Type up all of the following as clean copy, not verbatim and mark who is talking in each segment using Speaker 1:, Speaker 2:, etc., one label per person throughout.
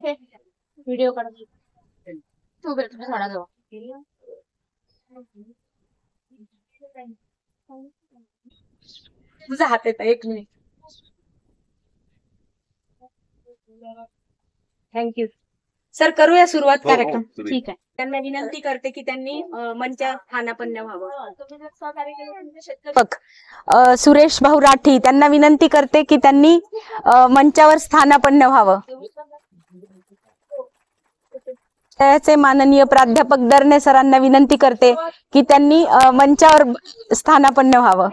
Speaker 1: Video काढून तू bell तुम्ही थोडा जाऊ तुझा हात येत 1 मिनिट. Thank you sir. करूया सुरुवात कार्यक्रम. ठीक आहे. त्यांना विनंती करते की त्यांनी मंचावर स्थानापन्न व्हावं. सुरेश भाऊ राठी त्यांना विनंती करते की त्यांनी मंचावर स्थानापन्न व्हावं. त्याचे माननीय प्राध्यापक दर्णे सरांना विनंती करते की त्यांनी मंचावर स्थानापन्न व्हावं.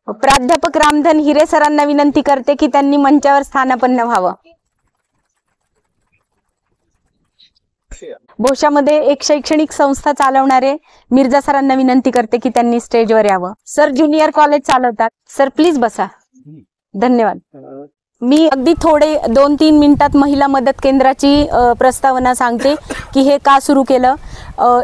Speaker 1: प्राध्यापक रामधन हिरे सरांना विनंती करते की त्यांनी मंचावर स्थानापन्न व्हावं. भोशामध्ये एक शैक्षणिक संस्था चालवणारे मिर्झा सरांना विनंती करते की त्यांनी स्टेजवर यावं. सर ज्युनियर कॉलेज चालवतात. सर प्लीज बसा. धन्यवाद. मी अगदी थोडे 2-3 मिनिटात महिला मदत केंद्राची प्रस्तावना सांगते की हे का सुरू केलं.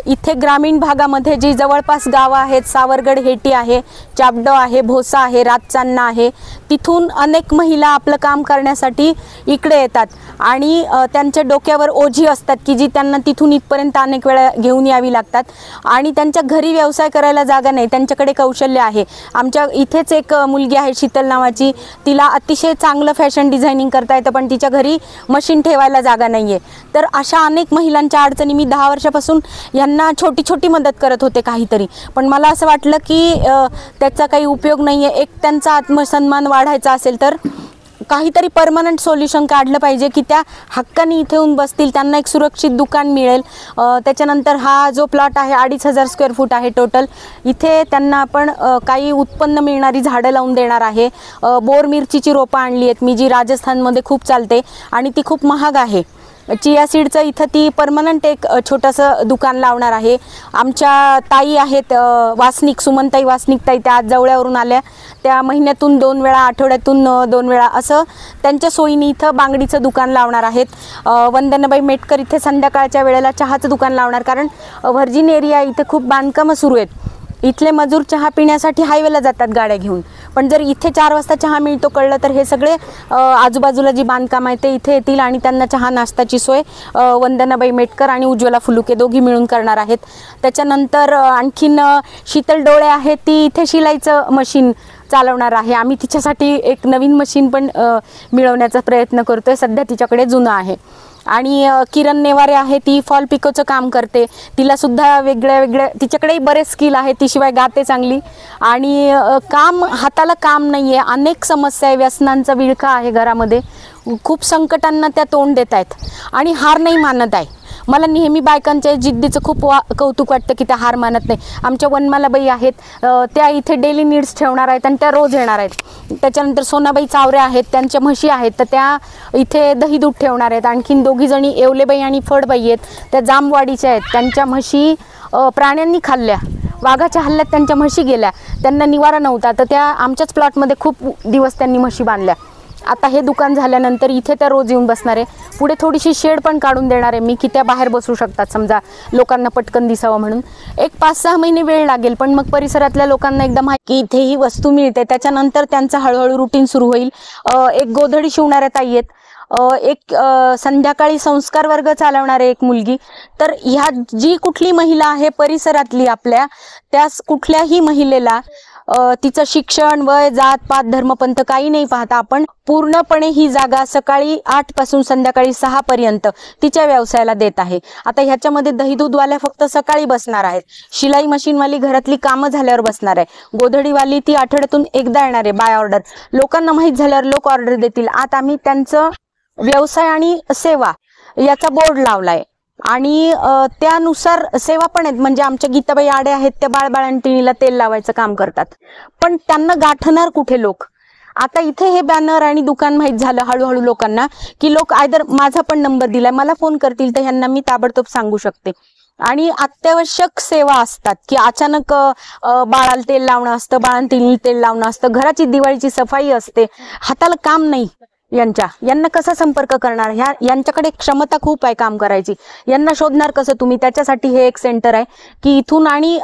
Speaker 1: इथे ग्रामीण भागामध्ये जी जवळपास गावं आहेत, सावरगड हेटी आहे, चापडो आहे, भोसा आहे, रातचान्ना आहे, तिथून अनेक महिला आपलं काम करण्यासाठी इकडे येतात आणि त्यांच्या डोक्यावर ओझी असतात की जी त्यांना तिथून इथपर्यंत अनेक वेळा घेऊन यावी लागतात आणि त्यांच्या घरी व्यवसाय करायला जागा नाही. त्यांच्याकडे कौशल्य आहे. आमच्या इथेच एक मुलगी आहे शीतल नावाची, तिला अतिशय चांगलं फॅशन डिझायनिंग करता येतं पण तिच्या घरी मशीन ठेवायला जागा नाहीये. तर अशा अनेक महिलांच्या अडचणी मी 10 वर्षापासून यांना छोटी छोटी मदत करत होते काहीतरी, पण मला असं वाटलं की त्याचा काही उपयोग नाहीये. एक त्यांचा आत्मसन्मान वाढायचा असेल तर काहीतरी परमनंट सोल्युशन काढलं पाहिजे की त्या हक्काने इथे येऊन बसतील, त्यांना एक सुरक्षित दुकान मिळेल. त्याच्यानंतर हा जो प्लॉट आहे 2,500 स्क्वेअर फूट आहे टोटल. इथे त्यांना आपण काही उत्पन्न मिळणारी झाडं लावून देणार आहे. बोर मिरचीची रोपं आणली आहेत मी, जी राजस्थानमध्ये खूप चालते आणि ती खूप महाग आहे. चिया सीडचं इथं ती परमनंट एक छोटंसं दुकान लावणार आहे. आमच्या ताई आहेत वासनिक, सुमनताई वासनिक ताई, त्या आज जवळवरून आल्या. त्या महिन्यातून 2 वेळा, आठवड्यातून 2 वेळा असं त्यांच्या सोयीने इथं बांगडीचं दुकान लावणार आहेत. वंदनाबाई मेटकर इथे संध्याकाळच्या वेळेला चहाचं दुकान लावणार, कारण व्हर्जिन एरिया इथे खूप बांधकामं सुरू आहेत. इथले मजूर चहा पिण्यासाठी हायवेला जातात गाड्या घेऊन, पण जर इथे 4 वाजता चहा मिळतो कळलं तर हे सगळे आजूबाजूला जी बांधकाम आहे ते इथे येतील आणि त्यांना चहा नाश्ताची सोय वंदनाबाई मेटकर आणि उज्ज्वला फुलुके दोघी मिळून करणार आहेत. त्याच्यानंतर आणखीन शीतल डोळे आहे, ती इथे शिलाईचं मशीन चालवणार आहे. आम्ही तिच्यासाठी एक नवीन मशीन पण मिळवण्याचा प्रयत्न करतोय. सध्या तिच्याकडे जुनं आहे. आणि किरण नेवारे आहे, ती फॉल पिकोचं काम करते. तिला सुद्धा वेगळ्या तिच्याकडेही बरेच स्किल आहे. ती शिवाय गाते चांगली आणि काम हाताला काम नाही आहे. अनेक समस्या आहे, व्यसनांचा विळखा आहे घरामध्ये, खूप संकटांना त्या तोंड देत आहेत आणि हार नाही मानत आहे. मला नेहमी बायकांच्या जिद्दीचं खूप कौतुक वाटतं की त्या हार मानत नाही. आमच्या वनमालाबाई आहेत, त्या इथे डेली नीड्स ठेवणार आहेत आणि त्या रोज येणार आहेत. त्याच्यानंतर सोनाबाई चावरे आहेत, त्यांच्या म्हशी आहेत तर त्या इथे दही दूध ठेवणार आहेत. आणखीन 2 जणी येवलेबाई आणि फडबाई आहेत, त्या जामवाडीच्या आहेत. त्यांच्या म्हशी प्राण्यांनी खाल्ल्या, वाघाच्या हल्ल्यात त्यांच्या म्हशी गेल्या, त्यांना निवारा नव्हता तर त्या आमच्याच प्लॉटमध्ये खूप दिवस त्यांनी म्हशी बांधल्या. आता हे दुकान झाल्यानंतर इथे त्या रोज येऊन बसणार आहे. पुढे थोडीशी शेड पण काढून देणार आहे मी की त्या बाहेर बसू शकतात, समजा लोकांना पटकन दिसावं म्हणून. एक 5-6 महिने वेळ लागेल, पण मग परिसरातल्या लोकांना एकदा माहिती की इथे ही वस्तू मिळते. त्याच्यानंतर त्यांचं हळूहळू रुटीन सुरू होईल. एक गोधडी शिवणाऱ्या ताई आहेत, एक संध्याकाळी संस्कार वर्ग चालवणारे एक मुलगी. तर ह्या जी कुठली महिला आहे परिसरातली आपल्या, त्या कुठल्याही महिलेला तिचं शिक्षण, वय, जात, पात, धर्मपंथ काही नाही पाहता आपण पूर्णपणे ही जागा सकाळी 8 पासून संध्याकाळी 6 पर्यंत तिच्या व्यवसायाला देत आहे. आता ह्याच्यामध्ये दही दूधवाल्या फक्त सकाळी बसणार आहेत, शिलाई मशीनवाली घरातली कामं झाल्यावर बसणार आहे, गोधडीवाली ती आठवड्यातून एकदा येणार आहे बाय ऑर्डर. लोकांना माहीत झाल्यावर लोक ऑर्डर देतील. आता आम्ही त्यांचं व्यवसाय आणि सेवा याचा बोर्ड लावलाय आणि त्यानुसार सेवा पण आहेत. म्हणजे आमच्या गीताबाई आडे आहेत, त्या बाळबाळंतिणीला तेल लावायचं काम करतात, पण त्यांना गाठणार कुठे लोक. आता इथे हे बॅनर आणि दुकान माहीत झालं हळूहळू लोकांना की लोक आयदर माझा पण नंबर दिलाय, मला फोन करतील तर ह्यांना मी ताबडतोब सांगू शकते. आणि अत्यावश्यक सेवा असतात की अचानक बाळाला तेल लावणं असतं, बाळंतिणीला तेल लावणं असतं, घराची दिवाळीची सफाई असते, हाताला काम नाही यांना कसा संपर्क करणार. यांच्याकडे क्षमता खूप आहे काम करायची, यांना शोधणार कसं तुम्ही. त्याच्यासाठी हे एक सेंटर आहे की इथून आणि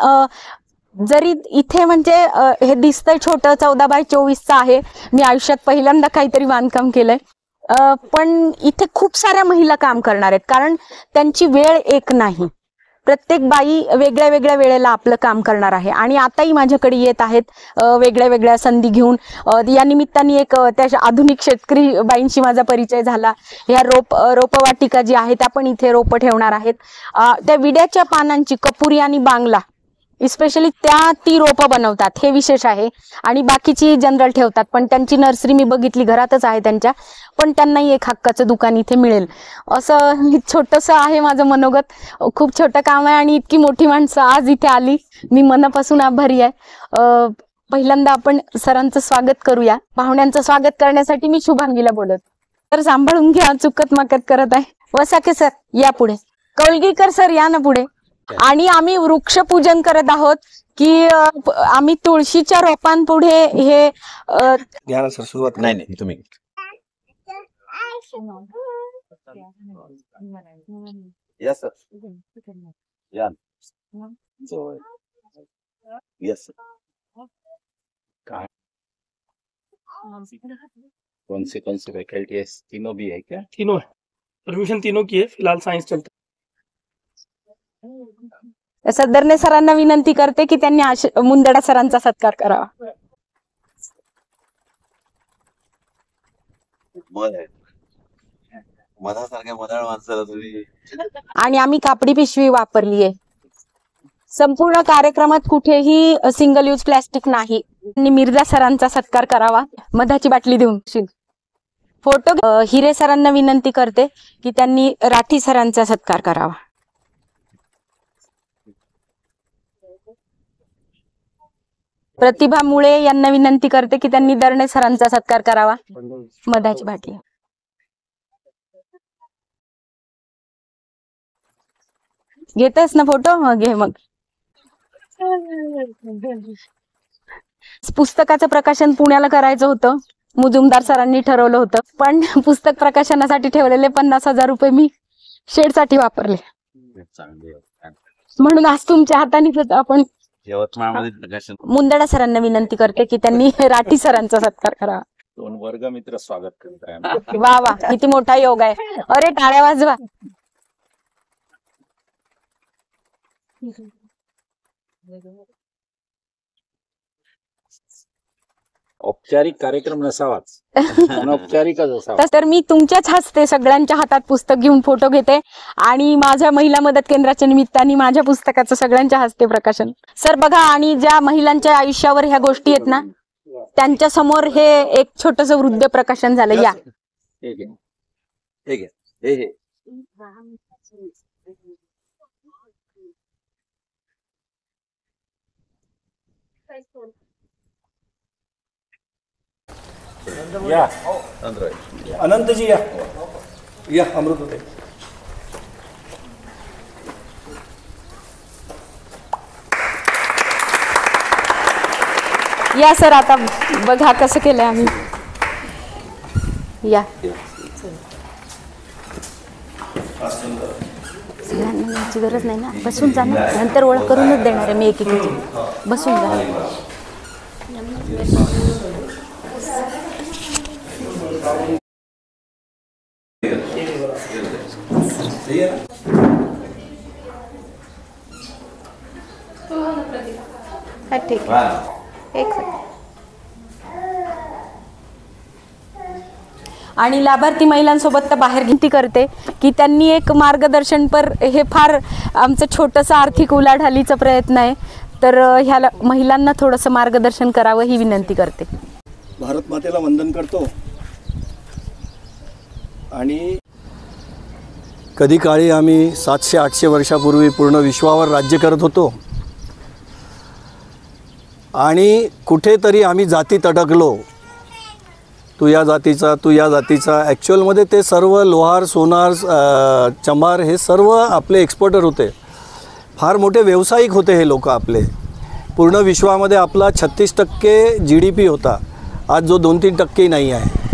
Speaker 1: जरी इथे म्हणजे हे दिसतंय छोटं 14x24 आहे, मी आयुष्यात पहिल्यांदा काहीतरी बांधकाम केलंय, पण इथे खूप साऱ्या महिला काम करणार आहेत, कारण त्यांची वेळ एक नाही. प्रत्येक बाई वेगळ्या वेगळ्या वेळेला आपलं काम करणार आहे आणि आताही माझ्याकडे येत आहेत वेगळ्या वेगळ्या संधी घेऊन. या निमित्ताने एक त्या आधुनिक शेतकरी बाईंशी माझा परिचय झाला. ह्या रोपवाटिका जी आहे त्या पण इथे रोपं ठेवणार आहेत. त्या विड्याच्या पानांची कपुरी आणि बांगला स्पेशली ती रोपं बनवतात, हे विशेष आहे. आणि बाकीची जनरल ठेवतात, पण त्यांची नर्सरी मी बघितली, घरातच आहे त्यांच्या, पण त्यांनाही एक हक्काचं दुकान इथे मिळेल. असं छोटंसं आहे माझं मनोगत. खूप छोटं काम आहे आणि इतकी मोठी माणसं आज इथे आली, मी मनापासून आभारी आहे. पहिल्यांदा आपण सरांचं स्वागत करूया. पाहुण्यांचं स्वागत करण्यासाठी मी शुभांगीला बोलत. तर सांभाळून घ्या, चुकत माकत करत आहे. वसाके सर या पुढे, कौलगीकर सर या ना पुढे. आणि आम्ही वृक्षपूजन करत आहोत की आम्ही तुळशीच्या रोपांपुढे हे
Speaker 2: घ्या सर सुरुवात.
Speaker 3: नाही तुम्ही
Speaker 2: यस सर या यस
Speaker 3: कौन से फैकल्टी है? तीनों भी है क्या?
Speaker 4: तीनों है, परमिशन तीनों की है, फिलहाल साइंस चलता है.
Speaker 1: सदरने सरांना विनंती करते की त्यांनी मुंदडा सरांचा सत्कार करावा.
Speaker 2: मधासारख्या मधाळ माणसाला तुम्ही.
Speaker 1: आणि आम्ही कापडी पिशवी वापरली आहे. संपूर्ण कार्यक्रमात कुठेही सिंगल यूज प्लॅस्टिक नाही. मिर्झा सरांचा सत्कार करावा मधाची बाटली देऊन. फोटो हिरे सरांना विनंती करते की त्यांनी राठी सरांचा सत्कार करावा. प्रतिभा मुळे यांना विनंती करते की त्यांनी दरणे सरांचा सत्कार करावा. मधाची बाटली. घेतस ना फोटो? घे मग. पुस्तकाचं प्रकाशन पुण्याला करायचं होतं, मुजुमदार सरांनी ठरवलं होतं, पण पुस्तक प्रकाशनासाठी ठेवलेले 50,000 रुपये मी शेडसाठी वापरले. म्हणून आज तुमच्या हाताने आपण
Speaker 3: यवतमाळमध्ये प्रकाशन.
Speaker 1: मुंदडा सरांना विनंती करते की त्यांनी राठी सरांचा सत्कार करावा.
Speaker 3: 2 वर्गमित्र स्वागत करताय.
Speaker 1: वा वा, किती मोठा योग आहे. अरे टाळ्या वाजवा.
Speaker 3: औपचारिक कार्यक्रम नसावाच, अनौपचारिकच असावा.
Speaker 1: तर मी तुमच्याच हस्ते सगळ्यांच्या हातात पुस्तक घेऊन फोटो घेते आणि माझ्या महिला मदत केंद्राच्या निमित्ताने माझ्या पुस्तकाचं सगळ्यांच्या हस्ते प्रकाशन. सर बघा, आणि ज्या महिलांच्या आयुष्यावर ह्या गोष्टी आहेत ना, त्यांच्या समोर हे एक छोटस वृद्ध प्रकाशन झालं. या
Speaker 4: अनंतजी या अमृत होते.
Speaker 1: या सर, आता बघा कसं केलंय आम्ही. या सगळ्यांना याची गरज नाही ना, बसून जा ना, नंतर ओळख करूनच देणार आहे मी एकेकीची. बसून जा. ठीक आहे, एक सेकंड. आणि लाभार्थी महिलांसोबत तर बाहेर विनंती करते की त्यांनी एक मार्गदर्शनपर, हे फार आमचं छोटंसं आर्थिक उलाढालीचा प्रयत्न आहे, तर ह्याला महिलांना थोडंसं मार्गदर्शन करावं ही विनंती करते.
Speaker 4: भारत मातेला वंदन करतो. आणि
Speaker 5: कधी काळी आम्ही 700-800 वर्षापूर्वी पूर्ण विश्वावर राज्य करत होतो आणि कुठेतरी आम्ही जातीत अडकलो. तू या जातीचा, तू या जातीचा. ॲक्च्युअलमध्ये ते सर्व लोहार, सोनार, चंबार हे सर्व आपले एक्सपोर्टर होते. फार मोठे व्यावसायिक होते हे लोक आपले. पूर्ण विश्वामध्ये आपला 36% GDP होता, आज जो 2-3% नाही आहे.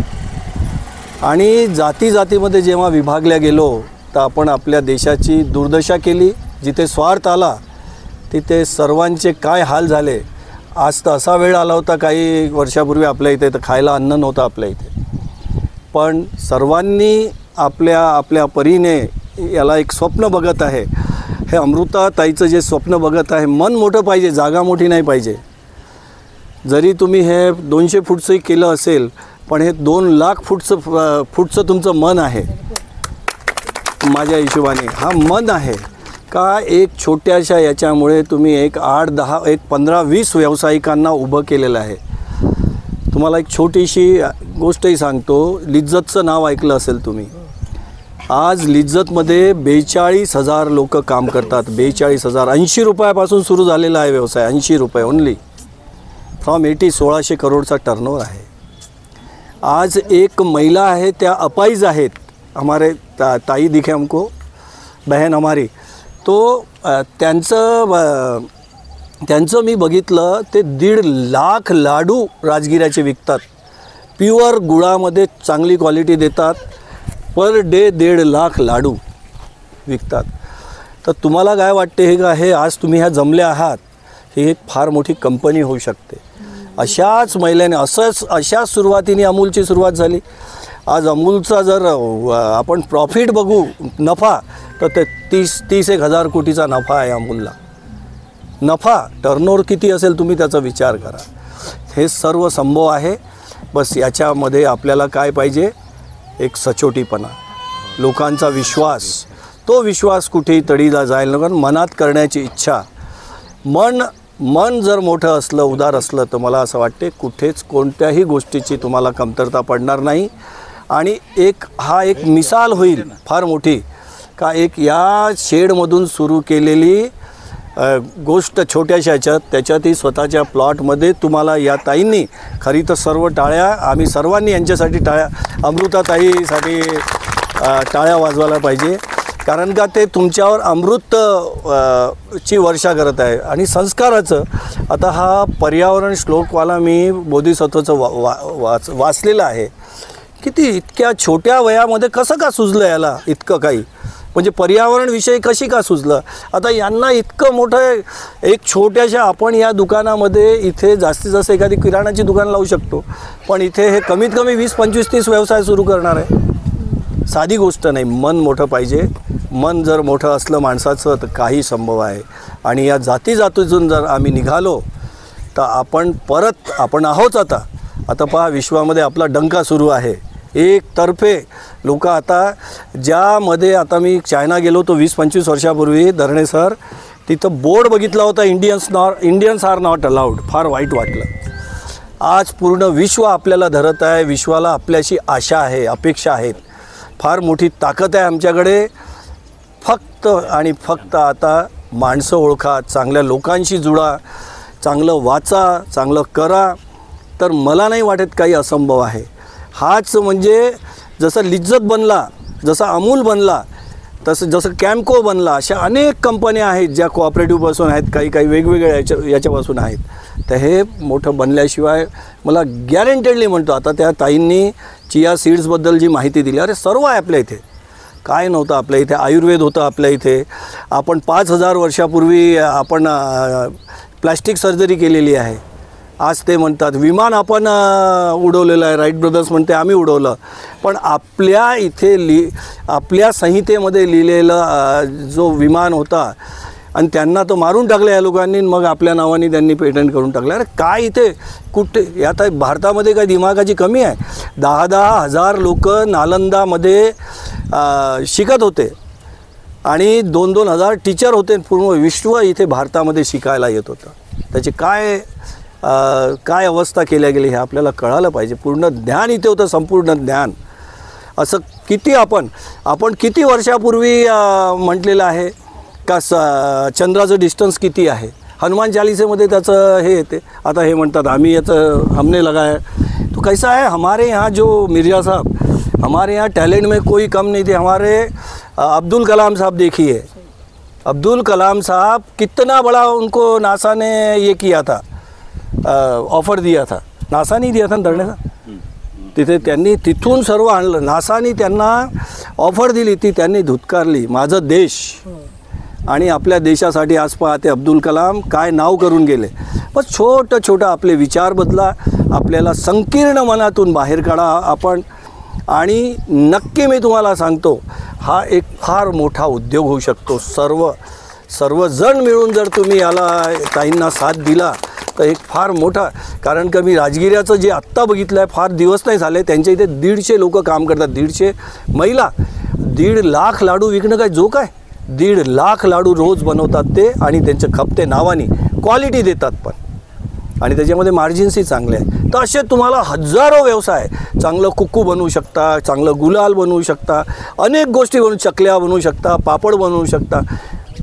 Speaker 5: आणि जातीमध्ये जेव्हा विभागल्या गेलो तर आपण आपल्या देशाची दुर्दशा केली. जिथे स्वार्थ आला तिथे सर्वांचे काय हाल झाले. आज तर असा वेळ आला होता काही वर्षापूर्वी आपल्या इथे तर खायला अन्न नव्हतं आपल्या इथे, पण सर्वांनी आपल्या आपल्या परीने याला एक स्वप्न बघत आहे. हे अमृताताईचं जे स्वप्न बघत आहे, मन मोठं पाहिजे, जागा मोठी नाही पाहिजे. जरी तुम्ही हे 200 फूटचंही केलं असेल, पण हे 2 लाख फूटचं तुमचं मन आहे. माझ्या हिशोबाने हा मन आहे का एक छोट्याशा याच्यामुळे तुम्ही एक 8-10 एक 15-20 व्यावसायिकांना उभं केलेलं आहे. तुम्हाला एक छोटीशी गोष्टही सांगतो. लिज्जतचं नाव ऐकलं असेल तुम्ही. आज लिज्जतमध्ये 42,000 लोक काम करतात. 42,000. 80 रुपयापासून सुरू झालेला आहे व्यवसाय. 80 रुपये ओनली फ्रॉम 1600 करोडचा टर्नओव्हर आहे. आज एक महिला आहे, त्या अपाईज आहेत. हमारे ताई दिखे हमको, बहन हमारी, तो त्यांचं मी बघितलं, ते 1.5 लाख लाडू राजगिऱ्याचे विकतात. प्युअर गुळामध्ये चांगली क्वालिटी देतात. पर डे 1.5 लाख लाडू विकतात. तर तुम्हाला काय वाटते हे का, हे आज तुम्ही ह्या जमले आहात, ही एक फार मोठी कंपनी होऊ शकते. अशाच महिलाने अशाच सुरुवातीने अमूलची सुरुवात झाली. आज अमूलचा जर आपण प्रॉफिट बघू, नफा, तर ते 30-1,000 कोटीचा नफा आहे अमूलला. नफा टर्नओव्हर किती असेल तुम्ही त्याचा विचार करा. हे सर्व संभव आहे. बस याच्यामध्ये आपल्याला काय पाहिजे, एक सचोटीपणा, लोकांचा विश्वास. तो विश्वास कुठेही तडीला जायला नको. मनात करण्याची इच्छा. मन जर मोठं असलं, उदार असलं, तर मला असं वाटते कुठेच कोणत्याही गोष्टीची तुम्हाला कमतरता पडणार नाही. आणि हा एक मिसाल होईल फार मोठी का एक या शेडमधून सुरू केलेली गोष्ट छोट्याशा ह्याच्यात, त्याच्यातही स्वतःच्या प्लॉटमध्ये तुम्हाला या ताईंनी, खरी तर सर्व टाळ्या, आम्ही सर्वांनी यांच्यासाठी टाळ्या, अमृताताईसाठी टाळ्या वाजवायला पाहिजे. कारण का ते तुमच्यावर अमृत ची वर्षा करत आहे. आणि संस्काराचं, आता हा पर्यावरण श्लोकवाला मी बोधिसत्वाचं वाचलेलं आहे. किती इतक्या छोट्या वयामध्ये कसं का सुचलं याला इतकं काही, म्हणजे पर्यावरणविषयी कशी का सुचलं. आता यांना इतकं मोठं एक छोट्याशा, आपण या दुकानामध्ये इथे जास्तीत जास्त एखादी किराणाची दुकान लावू शकतो, पण इथे हे कमीत कमी 20-25-30 व्यवसाय सुरू करणार आहे. साधी गोष्ट नाही. मन मोठं पाहिजे. मन जर मोठं असलं माणसाचं तर काही संभव आहे. आणि या जातीतून जर आम्ही निघालो तर आपण आहोत. आता पहा, विश्वामध्ये आपला डंका सुरू आहे. एकतर्फे लोक आता, ज्यामध्ये आता मी चायना गेलो होतो 20-25 वर्षापूर्वी, धरणे सर, तिथं बोर्ड बघितला होता, इंडियन्स आर नॉट अलाउड. फार वाईट वाटलं. आज पूर्ण विश्व आपल्याला धरत आहे. विश्वाला आपल्याशी आशा आहे, अपेक्षा आहेत. फार मोठी ताकद आहे आमच्याकडे. फक्त आणि फक्त आता माणसं ओळखा, चांगल्या लोकांशी जुळा, चांगलं वाचा, चांगलं करा, तर मला नाही वाटत काही असंभव आहे. हाच म्हणजे जसं लिज्जत बनला, जसा अमूल बनला, जसं कॅम्को बनला, अशा अनेक कंपन्या आहेत ज्या कोऑपरेटिव्हपासून आहेत, काही वेगवेगळ्या याच्यापासून आहेत. तर हे मोठं बनल्याशिवाय मला गॅरंटेडली म्हणतो. आता त्या ताईंनी चिया सीड्सबद्दल जी माहिती दिली, अरे सर्व आहे आपल्या इथे. काय नव्हतं आपल्या इथे? आयुर्वेद होतं आपल्या इथे. आपण 5,000 वर्षापूर्वी आपण प्लॅस्टिक सर्जरी केलेली आहे. आज ते म्हणतात विमान आपण उडवलेलं आहे, राईट ब्रदर्स म्हणते आम्ही उडवलं. पण आपल्या इथे आपल्या संहितेमध्ये लिहिलेलं जो विमान होता, आणि त्यांना तो मारून टाकलं या लोकांनी, मग आपल्या नावाने त्यांनी पेटंट करून टाकलं. अरे काय इथे कुठे, यात भारतामध्ये काय दिमागाची कमी आहे? 10,000 लोक नालंदामध्ये शिकत होते आणि 2,000 टीचर होते. पूर्ण विश्व इथे भारतामध्ये शिकायला येत होतं. त्याची काय अवस्था केल्या गेली हे आपल्याला कळालं पाहिजे. पूर्ण ज्ञान इथे होतं, संपूर्ण ज्ञान. असं किती आपण किती वर्षापूर्वी म्हटलेलं आहे का चंद्राचं डिस्टन्स किती आहे? हनुमान चालीसेमध्ये त्याचं हे येते. आता हे म्हणतात आम्ही याचं हमने लगाया. तो कैसा है, हमारे यहाँ जो मिर्ज़ा साहब, हमारे यहाँ टैलेंट में कोई कम नहीं थे. हमारे अब्दुल कलाम साहब देखिए, अब्दुल कलाम साहब कितना बड़ा उनको नासा ने ये किया था, ऑफर दिया था. नासानी दिया था धरण्याचा. तिथे त्यांनी तिथून सर्व आणलं. नासानी त्यांना ऑफर दिली, ती त्यांनी धुतकारली. माझा देश आणि आपल्या देशासाठी आज पाहते अब्दुल कलाम काय नाव करून गेले. बस छोटं आपले विचार बदला, आपल्याला संकीर्ण मनातून बाहेर काढा आपण, आणि नक्की मी तुम्हाला सांगतो हा एक फार मोठा उद्योग होऊ शकतो. सर्वजण मिळून जर तुम्ही याला ताईंना साथ दिला तर एक फार मोठा, कारण का मी राजगिऱ्याचं जे आत्ता बघितलं आहे, फार दिवस नाही झाले, त्यांच्या इथे 150 लोक काम करतात, 150 महिला. 1.5 लाख लाडू विकणं काय जोक आहे? 1.5 लाख लाडू रोज बनवतात ते, आणि त्यांचे खपते नावानी क्वालिटी देतात पण, आणि त्याच्यामध्ये मार्जिन्सही चांगले आहे. तर असे तुम्हाला हजारो व्यवसाय, चांगलं कुक्कू बनवू शकता, चांगलं गुलाल बनवू शकता, अनेक गोष्टी चकल्या बनवू शकता, पापड बनवू शकता,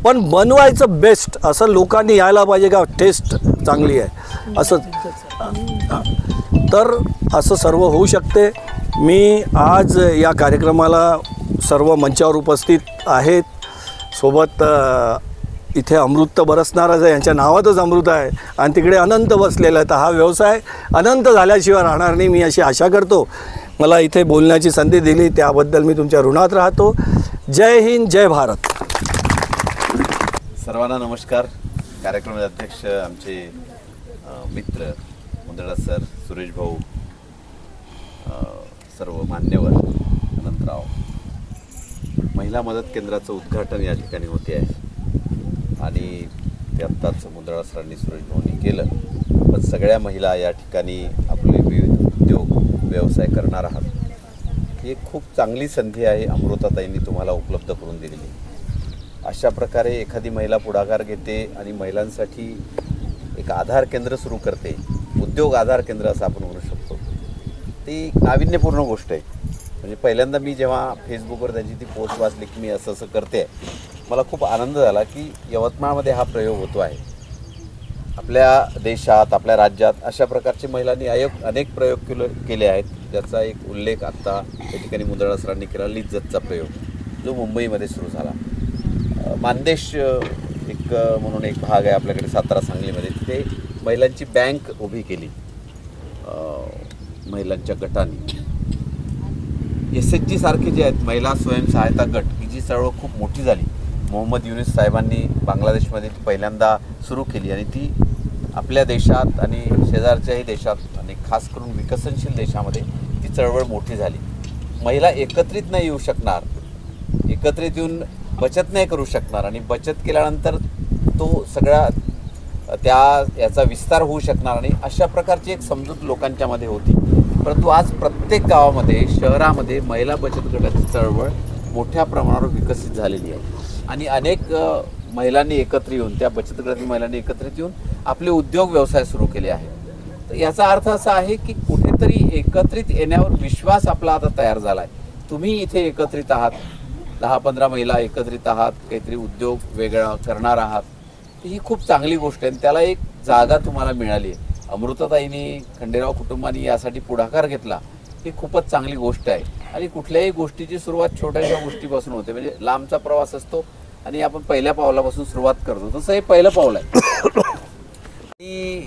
Speaker 5: पण बनवायचं बेस्ट असं लोकांनी यायला पाहिजे का टेस्ट चांगली आहे असं. तर असं सर्व होऊ शकते. मी आज या कार्यक्रमाला सर्व मंचावर उपस्थित आहेत. सोबत इथे अमृत बरसणारच आहे, यांच्या नावातच अमृत आहे, आणि तिकडे अनंत बसलेला आहे. तर हा व्यवसाय अनंत झाल्याशिवाय राहणार नाही, मी अशी आशा करतो. मला इथे बोलण्याची संधी दिली त्याबद्दल मी तुमच्या ऋणात राहतो. जय हिंद, जय भारत.
Speaker 2: सर्वांना नमस्कार. कार्यक्रमाचे अध्यक्ष आमचे मित्र मुंदडा सर, सुरेश भाऊ, सर्व मान्यवर, अनंतराव. महिला मदत केंद्राचं उद्घाटन या ठिकाणी होते आहे, आणि ते आत्ताच मुंदडा सरांनी, सुरेश भाऊंनी केलं. पण सगळ्या महिला या ठिकाणी आपले विविध उद्योग व्यवसाय करणार आहात. ही खूप चांगली संधी आहे अमृताताईंनी तुम्हाला उपलब्ध करून दिलेली. अशा प्रकारे एखादी महिला पुढाकार घेते आणि महिलांसाठी एक आधार केंद्र सुरू करते, उद्योग आधार केंद्र असं आपण म्हणू शकतो. ती एक नाविन्यपूर्ण गोष्ट आहे. म्हणजे पहिल्यांदा मी जेव्हा फेसबुकवर त्याची ती पोस्ट वाचली की मी असं करते, मला खूप आनंद झाला की यवतमाळमध्ये हा प्रयोग होतो आहे. आपल्या देशात, आपल्या राज्यात अशा प्रकारचे महिलांनी अनेक प्रयोग केले आहेत, ज्याचा एक उल्लेख आत्ता या ठिकाणी मुंदडा सरांनी केला, लिज्जतचा प्रयोग जो मुंबईमध्ये सुरू झाला. मानदेश एक म्हणून एक भाग आहे आपल्याकडे सातारा सांगलीमध्ये, तिथे महिलांची बँक उभी केली महिलांच्या गटांनी. SHG सारखे जे आहेत महिला स्वयंसहायता गट, ही जी चळवळ खूप मोठी झाली, मोहम्मद युनिस साहेबांनी बांगलादेशमध्ये ती पहिल्यांदा सुरू केली, आणि ती आपल्या देशात आणि शेजारच्याही देशात आणि खास करून विकसनशील देशामध्ये ती चळवळ मोठी झाली. महिला एकत्रित नाही येऊ शकणार, एकत्रित येऊन बचत नाही करू शकणार, आणि बचत केल्यानंतर तो सगळा याचा विस्तार होऊ शकणार, आणि अशा प्रकारची एक समजूत लोकांच्यामध्ये होती. परंतु आज प्रत्येक गावामध्ये, शहरामध्ये महिला बचत गटाची चळवळ मोठ्या प्रमाणावर विकसित झालेली आहे, आणि अनेक महिलांनी एकत्र येऊन, त्या बचत गटातील महिलांनी एकत्रित येऊन आपले उद्योग व्यवसाय सुरू केले आहेत. तर याचा अर्थ असा आहे की कुठेतरी एकत्रित येण्यावर विश्वास आपला आता तयार झाला आहे. तुम्ही इथे एकत्रित आहात, 10-15 महिला एकत्रित आहात, काहीतरी उद्योग वेगळा करणार आहात, ही खूप चांगली गोष्ट आहे, आणि त्याला एक जागा तुम्हाला मिळाली आहे. अमृताताईंनी, खंडेराव कुटुंबाने यासाठी पुढाकार घेतला, ही खूपच चांगली गोष्ट आहे. आणि कुठल्याही गोष्टीची सुरुवात छोट्याशा गोष्टीपासून होते. म्हणजे लांबचा प्रवास असतो आणि आपण पहिल्या पावलापासून सुरुवात करतो, तसं हे पहिलं पाऊल आहे. आणि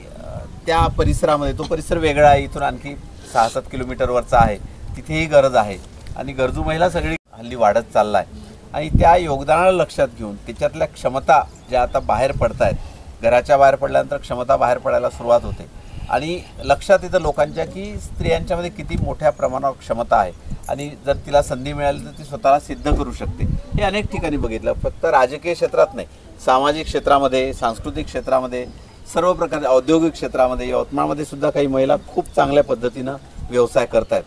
Speaker 2: त्या परिसरामध्ये, तो परिसर वेगळा आहे, इथून आणखी 6-7 किलोमीटरवरचा आहे, तिथेही गरज आहे, आणि गरजू महिला सगळी हल्ली वाढत चालला आहे. आणि त्या योगदानाला लक्षात घेऊन त्याच्यातल्या क्षमता ज्या आता बाहेर पडत आहेत, घराच्या बाहेर पडल्यानंतर क्षमता बाहेर पडायला सुरुवात होते, आणि लक्षात येतं लोकांच्या की स्त्रियांच्यामध्ये किती मोठ्या प्रमाणावर क्षमता आहे, आणि जर तिला संधी मिळाली तर ती स्वतःला सिद्ध करू शकते. हे अनेक ठिकाणी बघितलं, फक्त राजकीय क्षेत्रात नाही, सामाजिक क्षेत्रामध्ये, सांस्कृतिक क्षेत्रामध्ये, सर्व प्रकारच्या औद्योगिक क्षेत्रामध्ये, यवतमाळमध्ये सुद्धा काही महिला खूप चांगल्या पद्धतीनं व्यवसाय करत आहेत.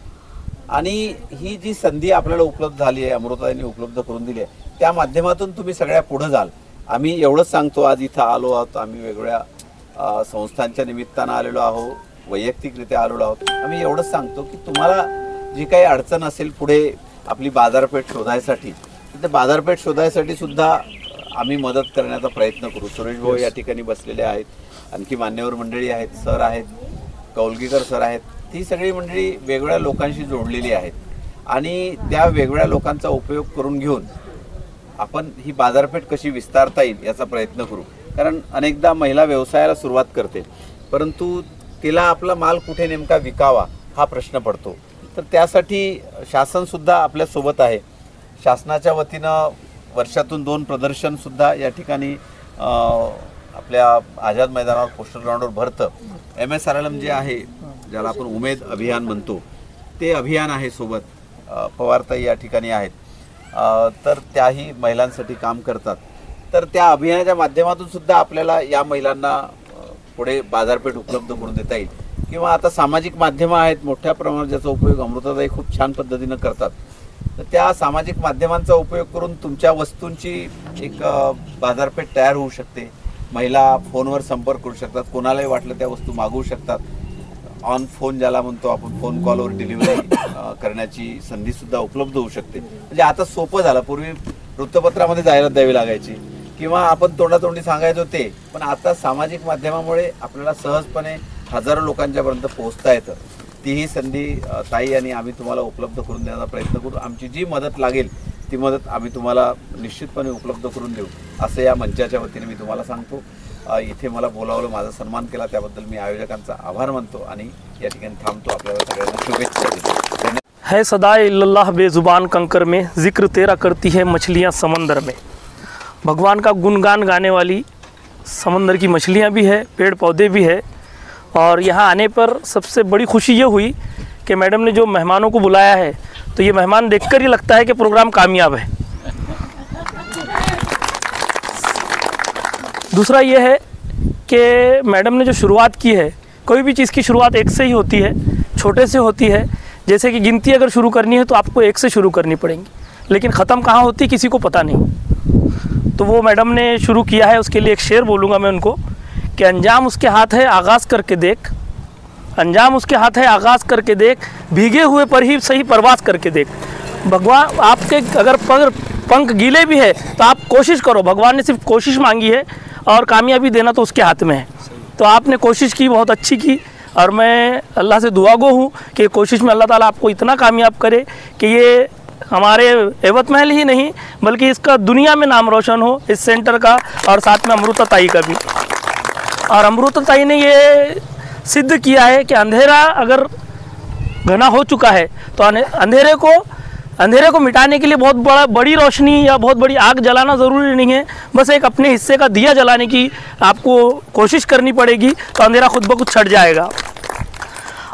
Speaker 2: आणि ही जी संधी आपल्याला उपलब्ध झाली आहे, अमृताताईंनी उपलब्ध करून दिली आहे, त्या माध्यमातून तुम्ही सगळ्या पुढे जाल. आम्ही एवढंच सांगतो, आज इथं आलो आहोत, आम्ही वेगवेगळ्या संस्थांच्या निमित्तानं आलेलो आहोत, वैयक्तिकरित्या आलेलो आहोत. आम्ही एवढंच सांगतो की तुम्हाला जी काही अडचण असेल पुढे आपली बाजारपेठ शोधायसाठी, तर ते बाजारपेठ शोधायसाठी सुद्धा आम्ही मदत करण्याचा प्रयत्न करू. सुरेश भाऊ या ठिकाणी बसलेले आहेत, आणखी मान्यवर मंडळी आहेत, सर आहेत, कौलगीकर सर आहेत, ती सगळी मंडळी वेगवेगळ्या लोकांशी जोडलेली आहेत, आणि त्या वेगवेगळ्या लोकांचा उपयोग करून घेऊन आपण ही बाजारपेठ कशी विस्तारता येईल याचा प्रयत्न करू. कारण अनेकदा महिला व्यवसायाला सुरुवात करते, परंतु तिला आपला माल कुठे नेमका विकावा हा प्रश्न पडतो. तर त्यासाठी शासनसुद्धा आपल्यासोबत आहे. शासनाच्या वतीनं वर्षातून 2 प्रदर्शन सुद्धा या ठिकाणी आपल्या आझाद मैदानावर पोस्टर ग्राउंडवर भरतं. MSRLM जे आहे, ज्याला आपण उमेद अभियान म्हणतो, ते अभियान आहे सोबत. पवारताई या ठिकाणी आहेत, तर त्याही महिलांसाठी काम करतात. तर त्या अभियानाच्या माध्यमातून सुद्धा आपल्याला या महिलांना पुढे बाजारपेठ उपलब्ध करून देता येईल. किंवा आता सामाजिक माध्यमं आहेत मोठ्या प्रमाणात, ज्याचा उपयोग अमृताताई खूप छान पद्धतीनं करतात. तर त्या सामाजिक माध्यमांचा उपयोग करून तुमच्या वस्तूंची एक बाजारपेठ तयार होऊ शकते. महिला फोनवर संपर्क करू शकतात, कोणालाही वाटलं त्या वस्तू मागवू शकतात. ऑन फोन ज्याला म्हणतो आपण, फोन कॉलवर डिलिव्हरी करण्याची संधीसुद्धा उपलब्ध होऊ शकते. म्हणजे आता सोपं झालं. पूर्वी वृत्तपत्रामध्ये जाहिरात द्यावी लागायची किंवा आपण तोंडातोंडी सांगायचो ते, पण आता सामाजिक माध्यमामुळे आपल्याला सहजपणे हजारो लोकांच्यापर्यंत पोहोचता येतं. तीही संधी ताई आणि आम्ही तुम्हाला उपलब्ध करून देण्याचा प्रयत्न करू. आमची जी मदत लागेल ती मदत आम्ही तुम्हाला निश्चितपणे उपलब्ध करून देऊ, असं या मंचाच्या वतीने मी तुम्हाला सांगतो. इथे मला बोलावलं, माझा सन्मान केला, त्याबद्दल मी आयोजकांचा आभार मानतो आणि या ठिकाणी थांबतो. आपल्याला सगळ्यांना शुभेच्छा देतो.
Speaker 6: है सदाए इल्लल्लाह बेजुबान कंकर में, जिक्र तेरा करती है मछलियाँ समंदर में. भगवान का गुणगान गाने वाली समंदर की मछलियाँ भी है, पेड़ पौधे भी है. और यहाँ आने पर सबसे बड़ी खुशी ये हुई कि मैडम ने जो मेहमानों को बुलाया है, तो ये मेहमान देखकर ही लगता है कि प्रोग्राम कामयाब है. दूसरा ये है कि मैडम ने जो शुरुआत की है, कोई भी चीज़ की शुरुआत एक से ही होती है, छोटे से होती है. जैसे कि गिनती अगर शुरू करनी है तो आपको 1 से शुरू करनी पड़ेगी, लेकिन ख़त्म कहाँ होती किसी को पता नहीं. तो वो मैडम ने शुरू किया है. उसके लिए एक शेर बोलूँगा मैं उनको कि अंजाम उसके हाथ है आगाज़ करके देख, अंजाम उसके हाथ है आगाज़ करके देख, भीगे हुए पर ही सही परवास करके देख. भगवान आपके अगर पंख गीले भी है तो आप कोशिश करो. भगवान ने सिर्फ कोशिश मांगी है और कामयाबी देना तो उसके हाथ में है. तो आपने कोशिश की, बहुत अच्छी की, और मैं अल्लाह से दुआगो हूँ कि कोशिश में अल्लाह ताला आपको इतना कामयाब करे कि ये हमारे एवत महल ही नहीं बल्कि इसका दुनिया में नाम रोशन हो, इस सेंटर का और साथ में अमृताताई का भी. और अमृताताई ने ये सिद्ध किया है कि अंधेरा अगर घना हो चुका है तो अंधेरे को मिटाने के लिए बहुत बड़ी रोशनी या बहुत बड़ी आग जलाना ज़रूरी नहीं है. बस एक अपने हिस्से का दिया जलाने की आपको कोशिश करनी पड़ेगी, तो अंधेरा खुद ब खुद छट जाएगा.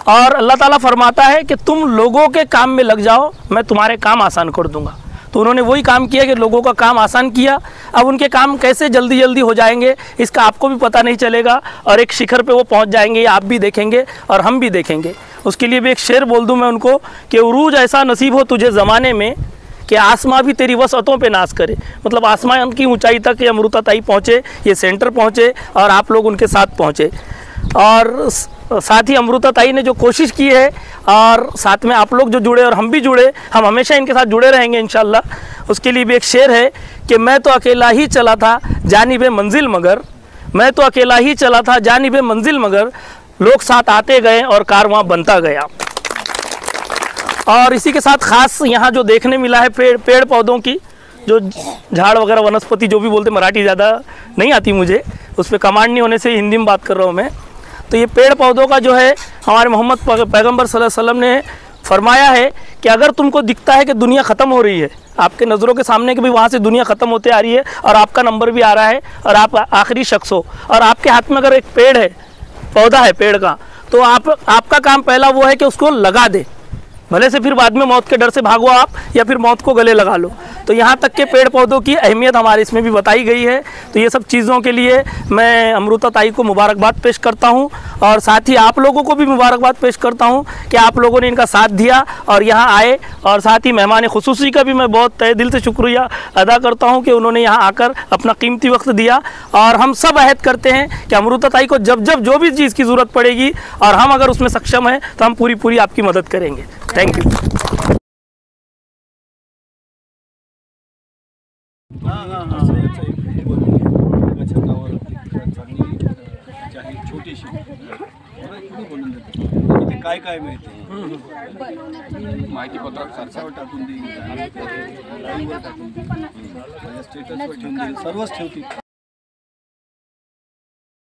Speaker 6: और अल्लाह ताला फरमाता है कि तुम लोगों के काम में लग जाओ, मैं तुम्हारे काम आसान कर दूंगा. तो उन्होंने वही काम किया कि लोगों का काम आसान किया. अब उनके काम कैसे जल्दी जल्दी हो जाएंगे इसका आपको भी पता नहीं चलेगा, और एक शिखर पे वो पहुंच जाएंगे, ये आप भी देखेंगे और हम भी देखेंगे. उसके लिए भी एक शेर बोल दूं मैं उनको कि उरूज ऐसा नसीब हो तुझे ज़माने में कि आसमां भी तेरी वसअतों पे नाज करे. मतलब आसमान की ऊंचाई तक ये अमृताताई पहुँचे, ये सेंटर पहुँचे और आप लोग उनके साथ पहुँचे. और साथ ही अमृताताई ने जो कोशिश की है और साथ में आप लोग जो जुड़े और हम भी जुड़े, हम हमेशा इनके साथ जुड़े रहेंगे इंशाल्लाह. उसके लिए भी एक शेर है कि मैं तो अकेला ही चला था जानिबे मंजिल मगर, मैं तो अकेला ही चला था जानिबे मंजिल मगर, लोग साथ आते गए और कारवां बनता गया. और इसी के साथ ख़ास यहाँ जो देखने मिला है पेड़ पौधों की जो झाड़ वगैरह वनस्पति जो भी बोलते, मराठी ज़्यादा नहीं आती मुझे, उस पर कमांड नहीं होने से हिंदी में बात कर रहा हूँ मैं. तो ये पेड़ पौधों का जो है हमारे मोहम्मद पैगंबर सल्लल्लाहु अलैहि वसल्लम ने फरमाया है कि अगर तुमको दिखता है कि दुनिया ख़त्म हो रही है, आपके नज़रों के सामने कि भाई वहाँ से दुनिया ख़त्म होते आ रही है और आपका नंबर भी आ रहा है और आप आखिरी शख्स हो, और आपके हाथ में अगर एक पेड़ है, पौधा है पेड़ का, तो आपका काम पहला वो है कि उसको लगा दे. भले से फिर बाद में मौत के डर से भागो आप या फिर मौत को गले लगा लो. तो यहाँ तक के पेड़ पौधों की अहमियत हमारे इसमें भी बताई गई है. तो ये सब चीज़ों के लिए मैं अमृताताई को मुबारकबाद पेश करता हूँ और साथ ही आप लोगों को भी मुबारकबाद पेश करता हूँ कि आप लोगों ने इनका साथ दिया और यहाँ आए. और साथ ही मेहमान खुसूसी का भी मैं बहुत तहे दिल से शुक्रिया अदा करता हूँ कि उन्होंने यहाँ आकर अपना कीमती वक्त दिया. और हम सब अहद करते हैं कि अमृताताई को जब जब जो भी चीज़ की ज़रूरत पड़ेगी और हम अगर उसमें सक्षम हैं तो हम पूरी आपकी मदद करेंगे. Thank you.
Speaker 5: छोटीशी काय काय मिळते माहिती पत्रक सरसावर टाकून देईल, स्टेटसवर ठेवून देईल, सर्वच ठेवतील.